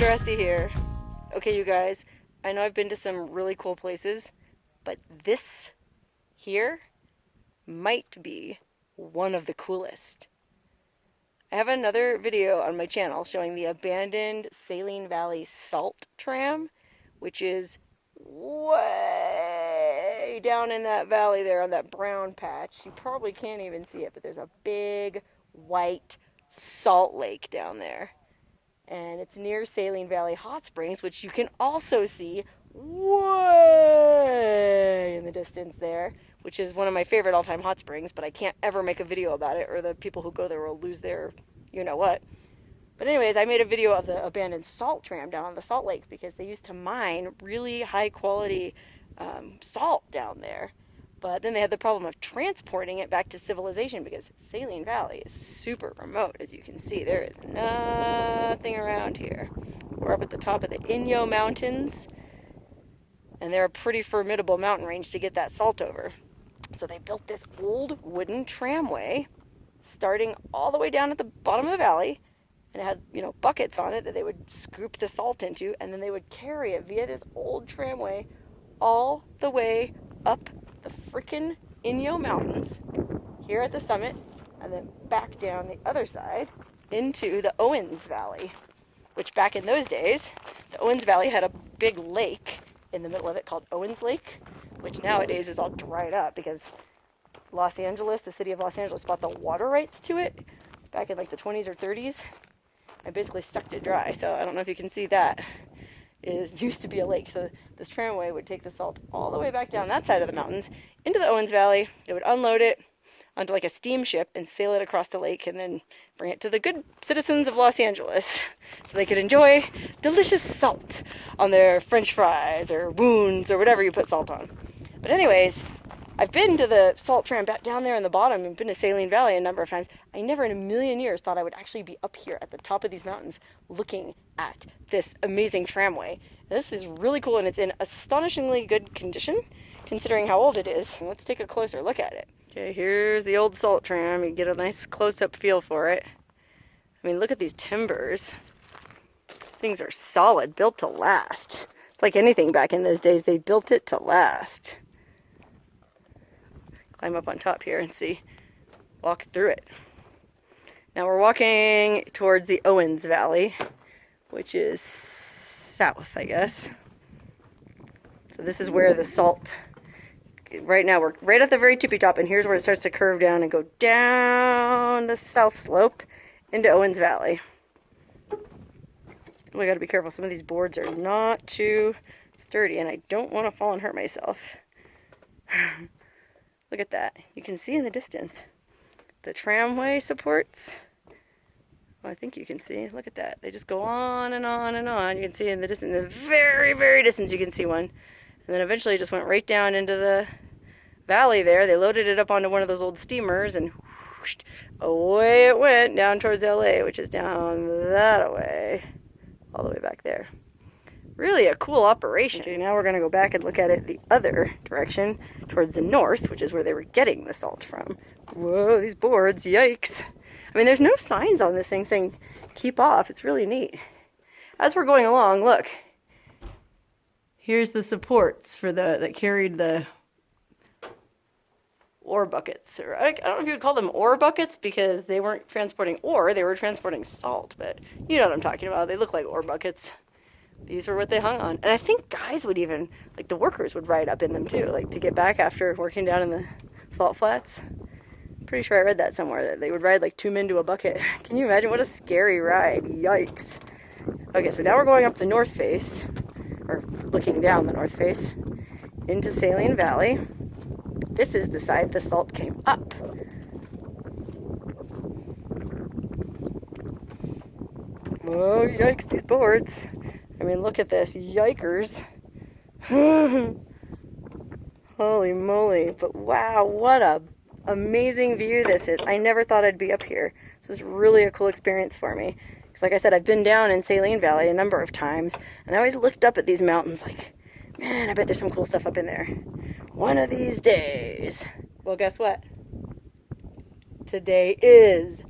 Rusty here. Okay, you guys, I know I've been to some really cool places, but this here might be one of the coolest. I have another video on my channel showing the abandoned Saline Valley salt tram, which is way down in that valley there on that brown patch. You probably can't even see it, but there's a big white salt lake down there. And it's near Saline Valley Hot Springs, which you can also see way in the distance there, which is one of my favorite all-time hot springs, but I can't ever make a video about it or the people who go there will lose their you-know-what. But anyways, I made a video of the abandoned salt tram down on the salt lake because they used to mine really high-quality salt down there. But then they had the problem of transporting it back to civilization because Saline Valley is super remote, as you can see. There is nothing around here. We're up at the top of the Inyo Mountains, and they're a pretty formidable mountain range to get that salt over. So they built this old wooden tramway starting all the way down at the bottom of the valley, and it had, buckets on it that they would scoop the salt into, and then they would carry it via this old tramway all the way up the frickin' Inyo Mountains here at the summit, and then back down the other side into the Owens Valley, which back in those days, the Owens Valley had a big lake in the middle of it called Owens Lake, which nowadays is all dried up because Los Angeles, the city of Los Angeles, bought the water rights to it back in like the 20s or 30s and basically sucked it dry. So I don't know if you can see that. It used to be a lake, so this tramway would take the salt all the way back down that side of the mountains into the Owens Valley. It would unload it onto like a steamship and sail it across the lake and then bring it to the good citizens of Los Angeles so they could enjoy delicious salt on their French fries or wounds or whatever you put salt on. But anyways, I've been to the salt tram back down there in the bottom and been to Saline Valley a number of times. I never in a million years thought I would actually be up here at the top of these mountains looking at this amazing tramway. And this is really cool, and it's in astonishingly good condition considering how old it is. Let's take a closer look at it. Okay, here's the old salt tram. You get a nice close-up feel for it. I mean, look at these timbers. Things are solid, built to last. It's like anything back in those days. They built it to last. Climb up on top here and see, walk through it. Now we're walking towards the Owens Valley, which is south, I guess. So this is where the salt, right now we're right at the very tippy top, and here's where it starts to curve down and go down the south slope into Owens Valley. Oh, I gotta be careful. Some of these boards are not too sturdy, and I don't want to fall and hurt myself. Look at that. You can see in the distance the tramway supports. Well, I think you can see. Look at that. They just go on and on and on. You can see in the distance, in the very, very distance, you can see one. And then eventually it just went right down into the valley there. They loaded it up onto one of those old steamers and whoosh, away it went down towards LA, which is down that way, all the way back there. Really a cool operation. Okay, now we're going to go back and look at it the other direction, towards the north, which is where they were getting the salt from. Whoa, these boards, yikes. I mean, there's no signs on this thing saying keep off. It's really neat. As we're going along, look. Here's the supports for that carried the ore buckets. Or I don't know if you would call them ore buckets because they weren't transporting ore, they were transporting salt, but you know what I'm talking about. They look like ore buckets. These were what they hung on. And I think guys would even, like the workers would ride up in them too, like to get back after working down in the salt flats. Pretty sure I read that somewhere, that they would ride like 2 men to a bucket. Can you imagine? What a scary ride. Yikes. Okay, so now we're going up the north face, or looking down the north face, into Saline Valley. This is the side the salt came up. Whoa, yikes, these boards. I mean, look at this. Yikers. Holy moly. But wow, what a amazing view this is. I never thought I'd be up here. This is really a cool experience for me. Because like I said, I've been down in Saline Valley a number of times, and I always looked up at these mountains like, man, I bet there's some cool stuff up in there. One of these days. Well, guess what? Today is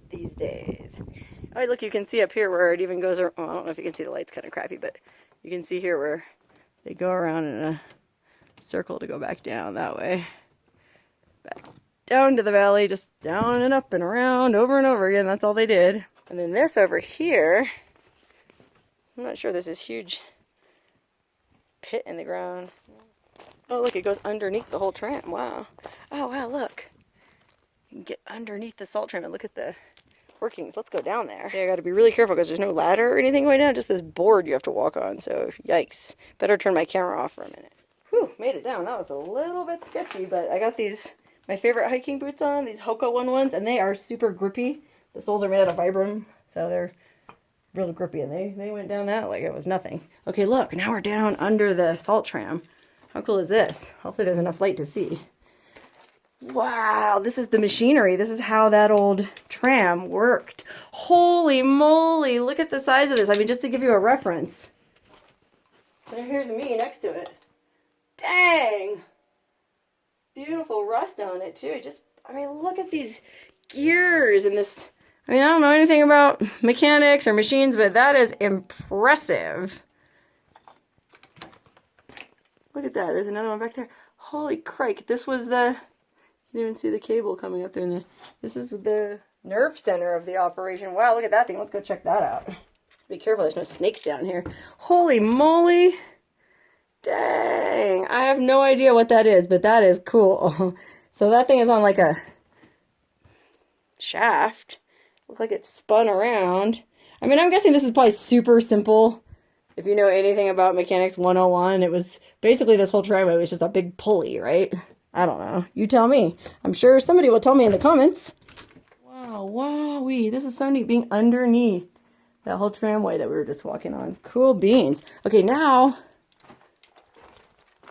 these days. Oh, look, you can see up here where it even goes around. Well, I don't know if you can see, the light's kind of crappy, but you can see here where they go around in a circle to go back down that way. Back down to the valley, just down and up and around over and over again. That's all they did. And then this over here, I'm not sure, there's this huge pit in the ground. Oh, look, it goes underneath the whole tram. Wow. Oh, wow, look. You can get underneath the salt tram and look at the workings. Let's go down there. Okay, I got to be really careful because there's no ladder or anything right now, just this board you have to walk on. So, yikes. Better turn my camera off for a minute. Whew, made it down. That was a little bit sketchy, but I got these, my favorite hiking boots on, these Hoka ones, and they are super grippy. The soles are made out of Vibram, so they're real grippy, and they went down that like it was nothing. Okay, look, now we're down under the salt tram. How cool is this? Hopefully there's enough light to see. Wow, this is the machinery. This is how that old tram worked. Holy moly, look at the size of this. I mean, just to give you a reference. And here's me next to it. Dang! Beautiful rust on it, too. I mean, look at these gears and this. I mean, I don't know anything about mechanics or machines, but that is impressive. Look at that. There's another one back there. Holy crike. This was the... You can even see the cable coming up there. This is the nerve center of the operation. Wow, look at that thing. Let's go check that out. Be careful, there's no snakes down here. Holy moly. Dang. I have no idea what that is, but that is cool. So that thing is on like a shaft. Looks like it's spun around. I mean, I'm guessing this is probably super simple. If you know anything about mechanics 101, it was basically this whole tramway was just a big pulley, right? I don't know. You tell me. I'm sure somebody will tell me in the comments. Wow, wowee. This is so neat being underneath that whole tramway that we were just walking on. Cool beans. Okay, now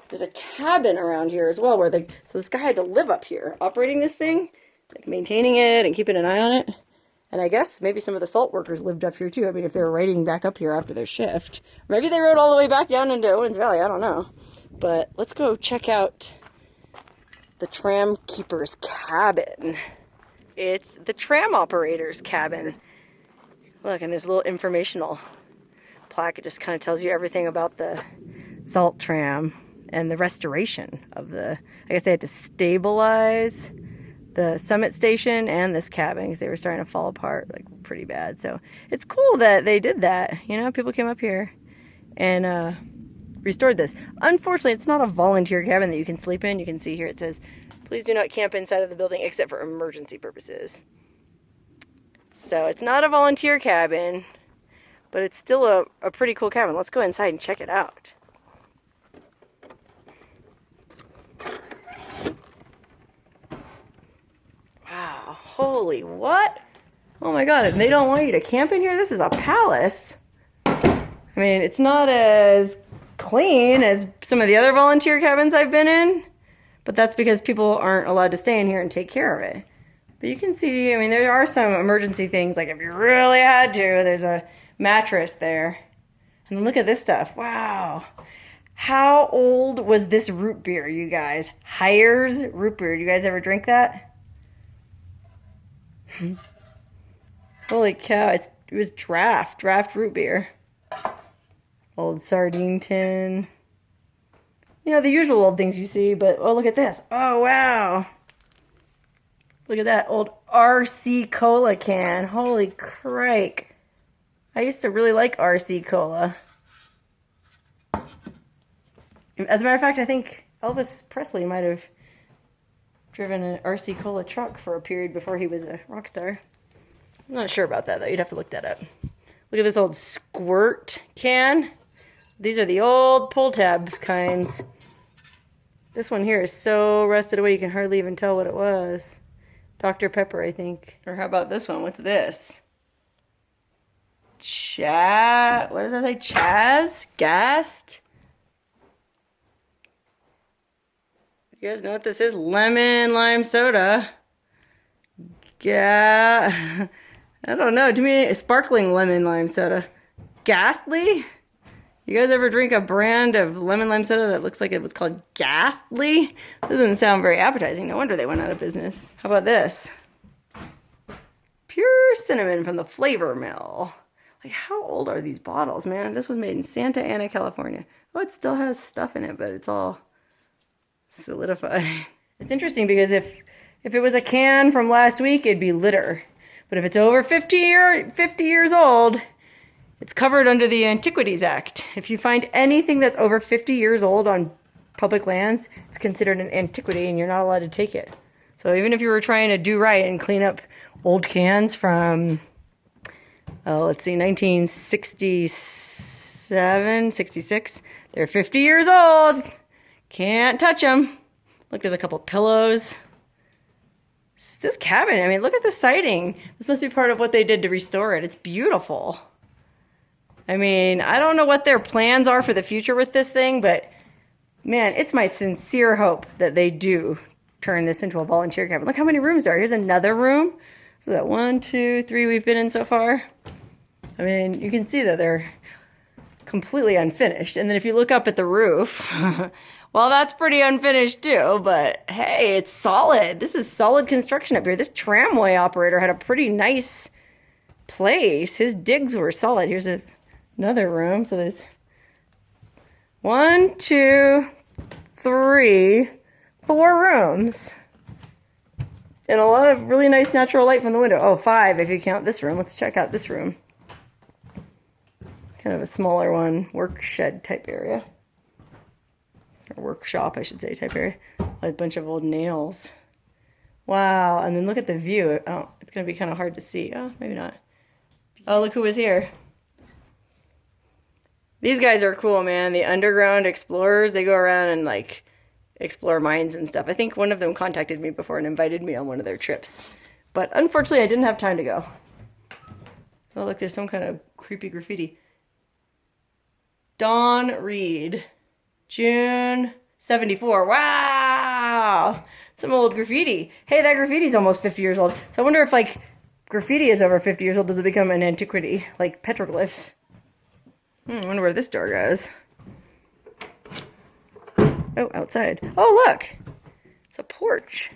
there's a cabin around here as well so this guy had to live up here operating this thing, like maintaining it and keeping an eye on it. And I guess maybe some of the salt workers lived up here too. I mean, if they were riding back up here after their shift. Maybe they rode all the way back down into Owens Valley. I don't know. But let's go check out the tram keeper's cabin. It's the tram operator's cabin. Look, and there's a little informational plaque. It just kind of tells you everything about the salt tram and the restoration of I guess they had to stabilize the summit station and this cabin because they were starting to fall apart like pretty bad. So it's cool that they did that. You know, people came up here and restored this. Unfortunately, it's not a volunteer cabin that you can sleep in. You can see here it says, please do not camp inside of the building except for emergency purposes. So it's not a volunteer cabin, but it's still a pretty cool cabin. Let's go inside and check it out. Wow, holy what? Oh my god, they don't want you to camp in here? This is a palace. I mean, it's not as clean as some of the other volunteer cabins I've been in, but that's because people aren't allowed to stay in here and take care of it. But you can see, I mean, there are some emergency things, like if you really had to, there's a mattress there. And look at this stuff. Wow. How old was this root beer, you guys? Hires root beer. You guys ever drink that? Holy cow, it was draft root beer. Old sardine tin. You know, the usual old things you see, but oh, look at this. Oh, wow. Look at that old RC Cola can. Holy crike. I used to really like RC Cola. As a matter of fact, I think Elvis Presley might have driven an RC Cola truck for a period before he was a rock star. I'm not sure about that, though. You'd have to look that up. Look at this old squirt can. These are the old pull tabs kinds. This one here is so rusted away you can hardly even tell what it was. Dr. Pepper, I think. Or how about this one? What's this? What does that say? Chaz? Gast? You guys know what this is? Lemon lime soda. Yeah. I don't know. To me, sparkling lemon lime soda. Ghastly? You guys ever drink a brand of lemon lime soda that looks like it was called Ghastly? Doesn't sound very appetizing. No wonder they went out of business. How about this? Pure cinnamon from the Flavor Mill. Like, how old are these bottles, man? This was made in Santa Ana, California. Oh, it still has stuff in it, but it's all solidified. It's interesting because if it was a can from last week, it'd be litter. But if it's over 50 years old, it's covered under the Antiquities Act. If you find anything that's over 50 years old on public lands, it's considered an antiquity and you're not allowed to take it. So even if you were trying to do right and clean up old cans from, let's see, 1967, 66, they're 50 years old. Can't touch them. Look, there's a couple pillows. This cabin, I mean, look at the siding. This must be part of what they did to restore it. It's beautiful. I mean, I don't know what their plans are for the future with this thing, but man, it's my sincere hope that they do turn this into a volunteer cabin. Look how many rooms there are. Here's another room. So that 1, 2, 3 we've been in so far. I mean, you can see that they're completely unfinished. And then if you look up at the roof, well, that's pretty unfinished too, but hey, it's solid. This is solid construction up here. This tramway operator had a pretty nice place. His digs were solid. Here's another room. So there's 1, 2, 3, 4 rooms. And a lot of really nice natural light from the window. Oh, 5 if you count this room. Let's check out this room. Kind of a smaller one, work shed type area. Or workshop, I should say, type area. A bunch of old nails. Wow, and then look at the view. Oh, it's going to be kind of hard to see. Oh, maybe not. Oh, look who was here. These guys are cool, man. The underground explorers, they go around and like explore mines and stuff. I think one of them contacted me before and invited me on one of their trips. But unfortunately, I didn't have time to go. Oh, look, there's some kind of creepy graffiti. Dawn Reed, June 74. Wow! Some old graffiti. Hey, that graffiti's almost 50 years old. So I wonder if, like, graffiti is over 50 years old, does it become an antiquity? Like petroglyphs? I wonder where this door goes. Oh, outside. Oh, look! It's a porch.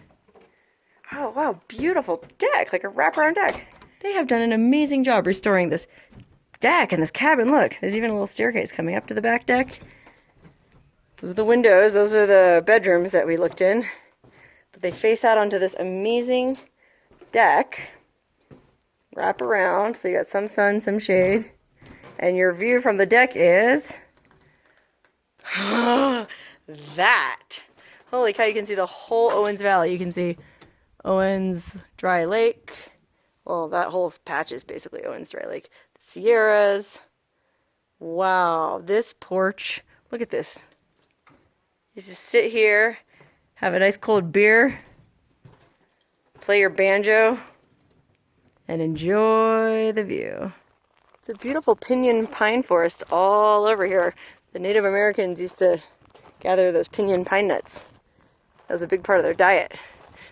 Oh, wow, beautiful deck, like a wraparound deck. They have done an amazing job restoring this deck and this cabin. Look, there's even a little staircase coming up to the back deck. Those are the windows. Those are the bedrooms that we looked in. But they face out onto this amazing deck. Wrap around, so you got some sun, some shade. And your view from the deck is that. Holy cow, you can see the whole Owens Valley. You can see Owens Dry Lake. Well, that whole patch is basically Owens Dry Lake. The Sierras. Wow, this porch. Look at this. You just sit here, have a nice cold beer, play your banjo, and enjoy the view. It's a beautiful pinyon pine forest all over here. The Native Americans used to gather those pinyon pine nuts. That was a big part of their diet.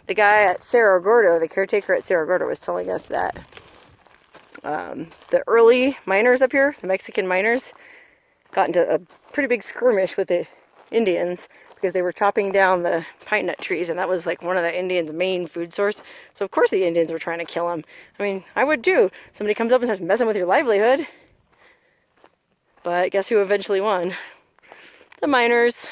The guy at Cerro Gordo, the caretaker at Cerro Gordo, was telling us that the early miners up here, the Mexican miners, got into a pretty big skirmish with the Indians because they were chopping down the pine nut trees, and that was like one of the Indians' main food source. So of course the Indians were trying to kill them. I mean, I would too. Somebody comes up and starts messing with your livelihood. But guess who eventually won? The miners.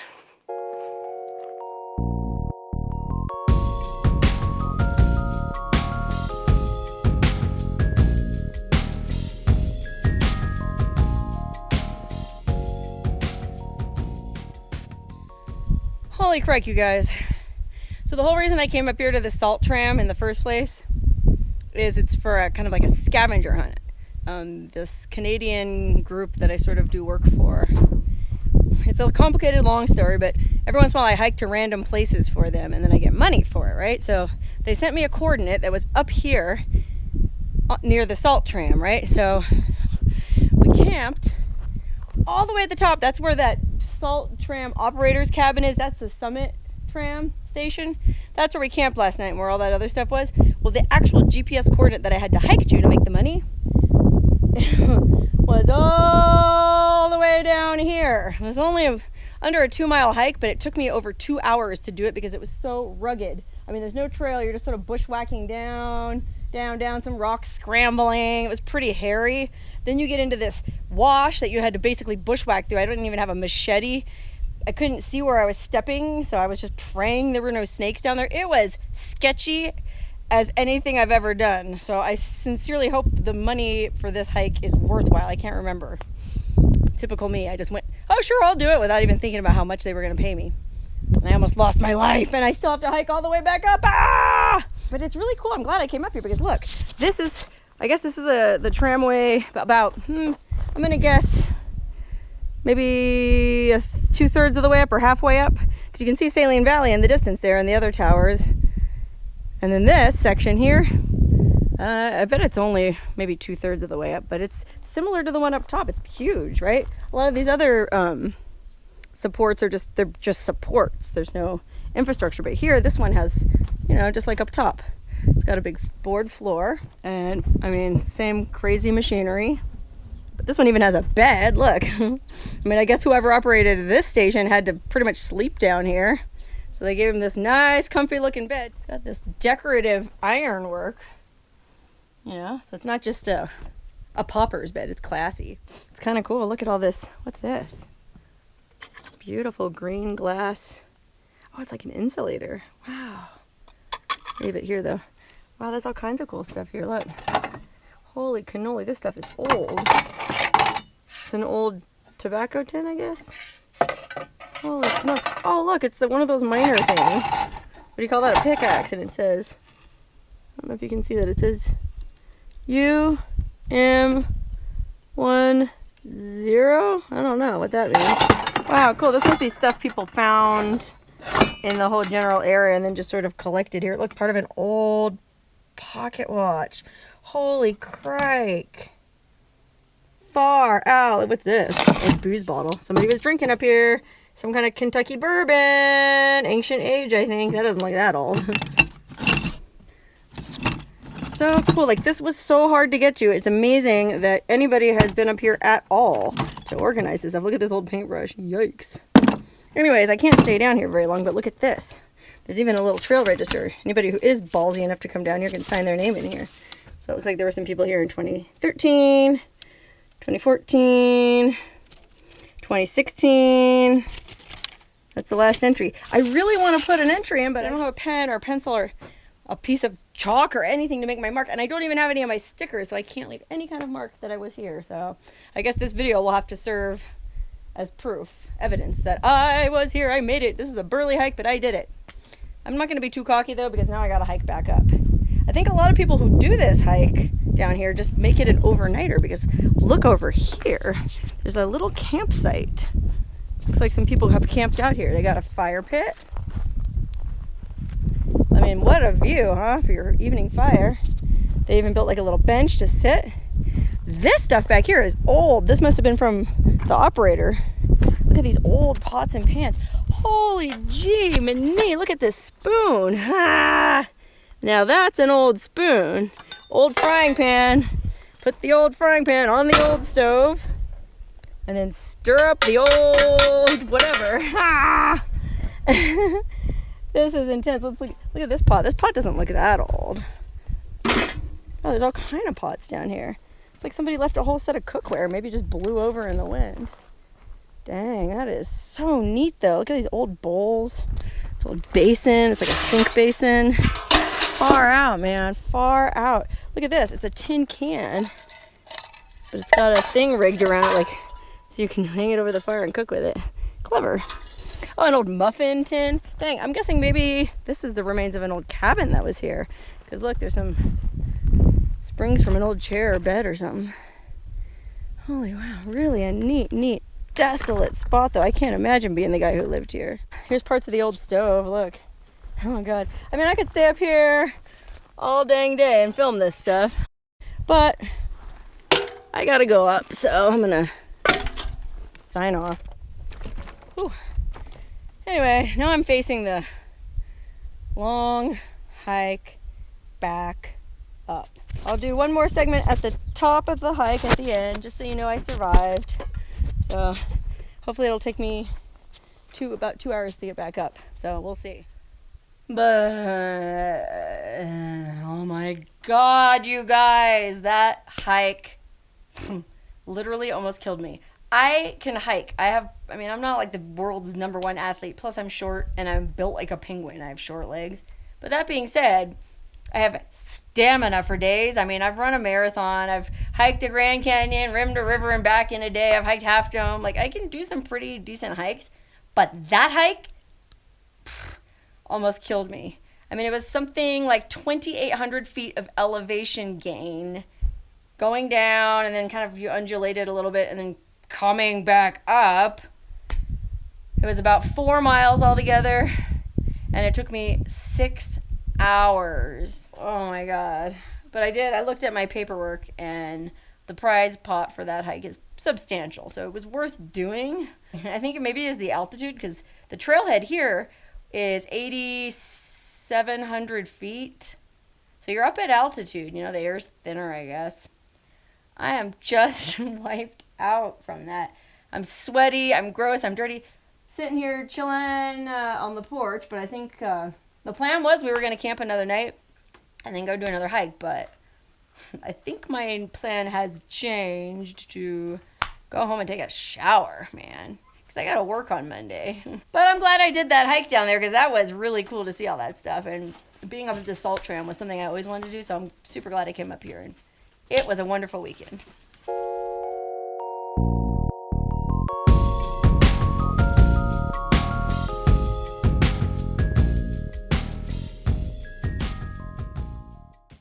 Holy crap, you guys. So the whole reason I came up here to the salt tram in the first place is it's for a kind of like a scavenger hunt. This Canadian group that I sort of do work for. It's a complicated long story, but every once in a while I hike to random places for them and then I get money for it, right? So they sent me a coordinate that was up here near the salt tram, right? So we camped all the way at the top. That's where that salt tram operator's cabin is. That's the summit tram station. That's where we camped last night and where all that other stuff was. Well, the actual GPS coordinate that I had to hike to make the money was all the way down here. It was only under a 2-mile hike, but it took me over 2 hours to do it because it was so rugged. I mean, there's no trail. You're just sort of bushwhacking down some rocks, scrambling. It was pretty hairy. Then you get into this wash that you had to basically bushwhack through. I didn't even have a machete. I couldn't see where I was stepping, so I was just praying there were no snakes down there. It was sketchy as anything I've ever done. So I sincerely hope the money for this hike is worthwhile. I can't remember. Typical me. I just went, oh sure, I'll do it, without even thinking about how much they were going to pay me. And I almost lost my life, and I still have to hike all the way back up. Ah! But it's really cool. I'm glad I came up here because look, this is, I guess this is the tramway about, I'm going to guess maybe 2/3 of the way up or halfway up. Because you can see Saline Valley in the distance there and the other towers. And then this section here, I bet it's only maybe 2/3 of the way up, but it's similar to the one up top. It's huge, right? A lot of these other supports are they're just supports. There's no infrastructure. But here, this one has, you know, just like up top. It's got a big board floor and, I mean, same crazy machinery. But this one even has a bed, look. I mean, I guess whoever operated this station had to pretty much sleep down here. So they gave him this nice, comfy looking bed. It's got this decorative ironwork. You know, so it's not just a pauper's bed, it's classy. It's kind of cool. Look at all this. What's this? Beautiful green glass. Oh, it's like an insulator. Wow. Leave it here though. Wow, there's all kinds of cool stuff here. Look. Holy cannoli, this stuff is old. It's an old tobacco tin, I guess. Holy cannoli. Oh, look, it's one of those miner things. What do you call that? A pickaxe. And it says, I don't know if you can see that, it says UM10. I don't know what that means. Wow, cool. This must be stuff people found in the whole general area and then just sort of collected here. It looked part of an old pocket watch. Holy crike. Far out. What's this? A booze bottle. Somebody was drinking up here. Some kind of Kentucky bourbon. Ancient age, I think. That doesn't look that old. So cool. Like, this was so hard to get to. It's amazing that anybody has been up here at all to organize this stuff. Look at this old paintbrush. Yikes. Anyways, I can't stay down here very long, but look at this. There's even a little trail register. Anybody who is ballsy enough to come down here can sign their name in here. So it looks like there were some people here in 2013, 2014, 2016. That's the last entry. I really want to put an entry in, but I don't have a pen or a pencil or a piece of chalk or anything to make my mark. And I don't even have any of my stickers, so I can't leave any kind of mark that I was here. So I guess this video will have to serve as proof, evidence that I was here, I made it. This is a burly hike, but I did it. I'm not going to be too cocky though, because now I got to hike back up. I think a lot of people who do this hike down here just make it an overnighter, because look over here. There's a little campsite. Looks like some people have camped out here. They got a fire pit. I mean, what a view, huh, for your evening fire. They even built like a little bench to sit. This stuff back here is old. This must have been from the operator. Look at these old pots and pans. Holy gee, mini, look at this spoon. Ah, now that's an old spoon. Old frying pan. Put the old frying pan on the old stove. And then stir up the old whatever. Ah. This is intense. Let's look at this pot. This pot doesn't look that old. Oh, there's all kind of pots down here. It's like somebody left a whole set of cookware. Maybe just blew over in the wind. Dang, that is so neat though. Look at these old bowls. It's an old basin. It's like a sink basin. Far out, man. Far out. Look at this. It's a tin can. But it's got a thing rigged around it, like, so you can hang it over the fire and cook with it. Clever. Oh, an old muffin tin. Dang, I'm guessing maybe this is the remains of an old cabin that was here. Because look, there's some springs from an old chair or bed or something. Holy wow, really a neat, desolate spot though. I can't imagine being the guy who lived here. Here's parts of the old stove, look. Oh my god. I mean, I could stay up here all dang day and film this stuff. But I gotta go up, so I'm gonna sign off. Whew. Anyway, now I'm facing the long hike back up. I'll do one more segment at the top of the hike at the end, just so you know I survived. So hopefully it'll take me about 2 hours to get back up. So we'll see. But oh my God, you guys, that hike literally almost killed me. I can hike. I'm not like the world's #1 athlete. Plus I'm short and I'm built like a penguin. I have short legs. But that being said, I have stamina for days. I've run a marathon. I've hiked the Grand Canyon, rimmed a river and back in a day. I've hiked Half Dome. Like, I can do some pretty decent hikes. But that hike almost killed me. It was something like 2,800 feet of elevation gain. Going down, and then kind of you undulated a little bit, and then coming back up. It was about 4 miles altogether, and it took me 6 hours. Oh my God. But I looked at my paperwork, and the prize pot for that hike is substantial, so it was worth doing. I think maybe it is the altitude, because the trailhead here is 8,700 feet. So you're up at altitude, the air's thinner, I guess. I am just wiped out from that. I'm sweaty, I'm gross, I'm dirty. Sitting here chilling on the porch, but I think the plan was we were going to camp another night and then go do another hike, but I think my plan has changed to go home and take a shower, man, because I got to work on Monday. But I'm glad I did that hike down there, because that was really cool to see all that stuff, and being up at the salt tram was something I always wanted to do, so I'm super glad I came up here, and it was a wonderful weekend.